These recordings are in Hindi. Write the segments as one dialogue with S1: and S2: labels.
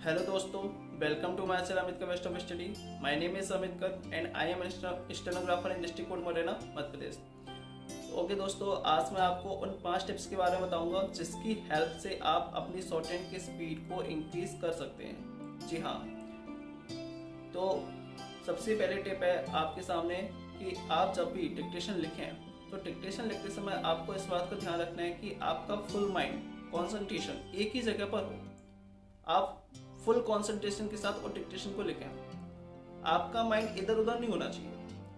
S1: Hello दोस्तों, welcome to my channel Amit का best of study. My name is Amit Kar and I am stenographer in district court Morena Madhya Pradesh. Okay दोस्तों, आज मैं आपको उन 5 टिप्स के बारे में बताऊंगा जिसकी हेल्प से आप अपनी शॉर्टहैंड की स्पीड को इंक्रीज कर सकते हैं। जी हाँ, तो सबसे पहले टिप है आपके सामने कि आप जब भी डिक्टेशन लिखें तो डिक्टेशन लिखते समय आपको इस बात का ध्यान रखना है कि आपका फुल माइंड कॉन्सेंट्रेशन एक ही जगह पर हो। आप फुल कंसंट्रेशन के साथ और डिक्टेशन को लिखें। आपका माइंड इधर उधर नहीं होना चाहिए।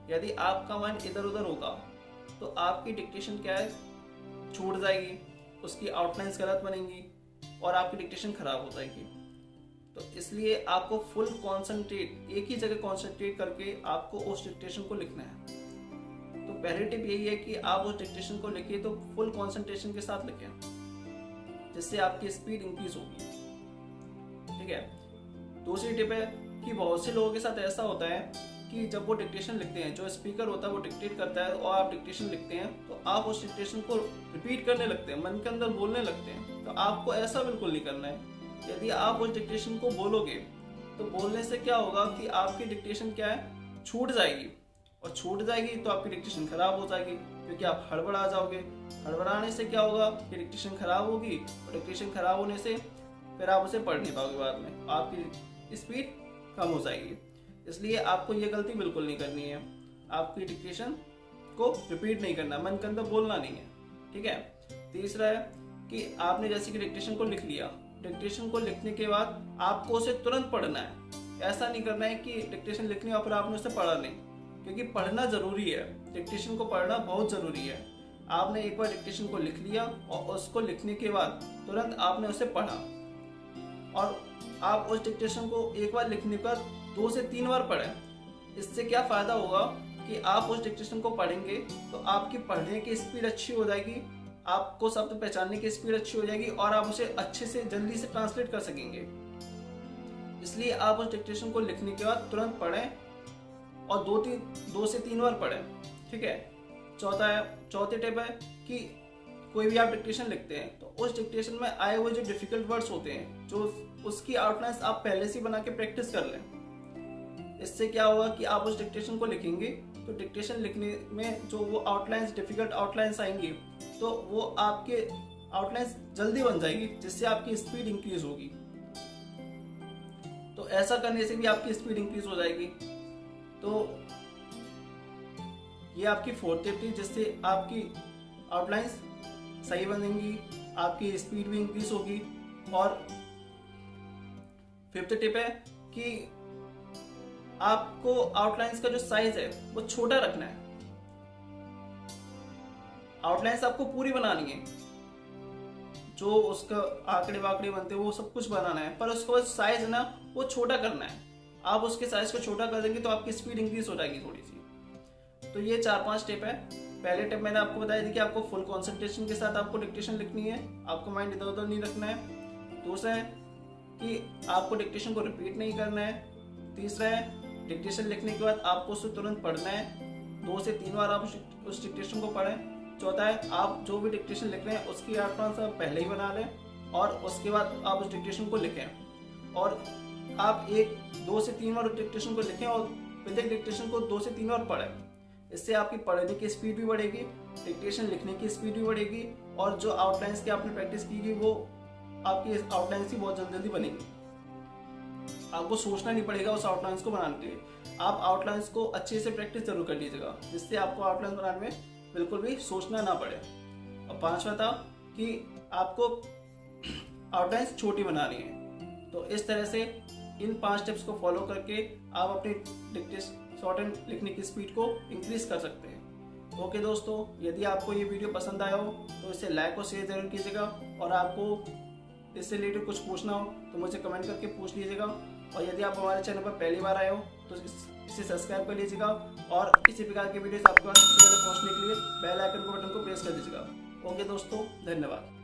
S1: यदि आपका माइंड इधर उधर होगा तो आपकी डिक्टेशन क्या है, छूट जाएगी, उसकी आउटलाइंस गलत बनेंगी और आपकी डिक्टेशन खराब हो जाएगी। तो इसलिए आपको फुल कंसंट्रेट, एक ही जगह कंसंट्रेट करके आपको उस डिक्टेशन को लिखना है। तो पहली टिप यही है कि आप उस डिक्टेशन को लिखिए तो फुल कंसंट्रेशन के साथ लिखें, जिससे आपकी स्पीड इंक्रीज होगी। ठीक है। दूसरी टिप है कि बहुत से लोगों के साथ ऐसा होता है कि जब वो डिक्टेशन लिखते हैं, जो स्पीकर होता है वो डिक्टेट करता है और आप डिक्टेशन लिखते हैं तो आप उस डिक्टेशन को रिपीट करने लगते हैं, मन के अंदर बोलने लगते हैं। तो आपको ऐसा बिल्कुल नहीं करना है। यदि आप उस डिक्टेशन को बोलोगे तो बोलने से क्या होगा कि आपकी डिक्टेशन क्या है, छूट जाएगी, और छूट जाएगी तो आपकी डिक्टेशन खराब हो जाएगी, क्योंकि आप हड़बड़ा जाओगे। हड़बड़ाने से क्या होगा कि डिक्टेशन खराब होगी, और डिक्टेशन खराब होने से फिर आप उसे पढ़ नहीं पाओगे, बाद में आपकी स्पीड कम हो जाएगी। इसलिए आपको ये गलती बिल्कुल नहीं करनी है। आपकी डिक्टेशन को रिपीट नहीं करना, मन के अंदर बोलना नहीं है। ठीक है। तीसरा है कि आपने जैसे कि डिक्टेशन को लिख लिया, डिक्टेशन को लिखने के बाद आपको उसे तुरंत पढ़ना है। ऐसा नहीं करना है कि डिक्टेशन लिखनी और फिर आपने उसे पढ़ा नहीं, क्योंकि पढ़ना जरूरी है। डिक्टेशन को पढ़ना बहुत जरूरी है। आपने एक बार डिक्टेशन को लिख लिया और उसको लिखने के बाद तुरंत आपने उसे पढ़ा, और आप उस डिक्टेशन को एक बार लिखने पर 2 से 3 बार पढ़ें। इससे क्या फ़ायदा होगा कि आप उस डिक्टेशन को पढ़ेंगे तो आपकी पढ़ने की स्पीड अच्छी हो जाएगी, आपको शब्द पहचानने की स्पीड अच्छी हो जाएगी और आप उसे अच्छे से जल्दी से ट्रांसलेट कर सकेंगे। इसलिए आप उस डिक्टेशन को लिखने के बाद तुरंत पढ़ें और 2 से 3 बार पढ़ें। ठीक है। चौथी टिप है कि कोई भी आप डिक्टेशन लिखते हैं तो उस डिक्टेशन में आए हुए जो डिफिकल्ट वर्ड्स होते हैं, जो उसकी आउटलाइंस आप पहले से बना के प्रैक्टिस कर लें। इससे क्या होगा कि आप उस डिक्टेशन को लिखेंगे तो डिक्टेशन लिखने में जो वो आउटलाइंस, डिफिकल्ट आउटलाइंस आएंगी, तो वो आपके आउटलाइंस जल्दी बन जाएगी, जिससे आपकी स्पीड इंक्रीज होगी। तो ऐसा करने से भी आपकी स्पीड इंक्रीज हो जाएगी। तो ये आपकी 4th टिप थी, जिससे आपकी आउटलाइंस सही बनेंगी, आपकी स्पीड भी इंक्रीज होगी। और 5th टिप है कि आपको आउटलाइंस का जो साइज है वो छोटा रखना है। आउटलाइंस आपको पूरी बनानी है, जो उसका आंकड़े वाकड़े बनते हैं वो सब कुछ बनाना है, पर उसका साइज है ना वो छोटा करना है। आप उसके साइज को छोटा कर देंगे तो आपकी स्पीड इंक्रीज हो जाएगी थोड़ी सी। तो ये 4-5 टिप है। पहले टिप मैंने आपको बताई थी कि आपको फुल कंसंट्रेशन के साथ आपको डिक्टेशन लिखनी है, आपको माइंड इधर उधर नहीं रखना है। दूसरा है कि आपको डिक्टेशन को रिपीट नहीं करना है। तीसरा है डिक्टेशन लिखने के बाद आपको उसे तुरंत पढ़ना है, 2 से 3 बार आप उस डिक्टेशन को पढ़ें। चौथा है आप जो भी डिक्टेशन लिख रहे हैं उसकी आउटलाइंस आप पहले ही बना लें और उसके बाद आप उस डिक्टेशन को लिखें, और आप 2 से 3 बार उस डिक्टेशन को लिखें और प्रत्येक डिक्टेशन को 2 से 3 बार पढ़ें। इससे आपकी पढ़ने की स्पीड भी बढ़ेगी, डिक्टेशन लिखने की स्पीड भी बढ़ेगी, और जो आउटलाइंस की आपने प्रैक्टिस की वो आपकी आउटलाइंस ही बहुत जल्दी बनेगी। आपको सोचना नहीं पड़ेगा उस आउटलाइंस को बनाने के लिए। आप आउटलाइंस को अच्छे से प्रैक्टिस जरूर कर लीजिएगा, जिससे आपको आउटलाइन बनाने में बिल्कुल भी सोचना ना पड़े। और 5वां था कि आपको आउटलाइंस छोटी बनानी है। तो इस तरह से इन 5 टिप्स को फॉलो करके आप अपनी शॉर्टहैंड लिखने की स्पीड को इंक्रीज कर सकते हैं। ओके दोस्तों, यदि आपको ये वीडियो पसंद आया हो तो इसे लाइक और शेयर जरूर कीजिएगा, और आपको इससे रिलेटेड कुछ पूछना हो तो मुझे कमेंट करके पूछ लीजिएगा। और यदि आप हमारे चैनल पर पहली बार आए हो तो इसे सब्सक्राइब कर लीजिएगा, और इसी प्रकार के वीडियोस आपके पास सबसे पहले पहुंचने के लिए बेल आइकन को बटन को प्रेस कर दीजिएगा। ओके दोस्तों, धन्यवाद।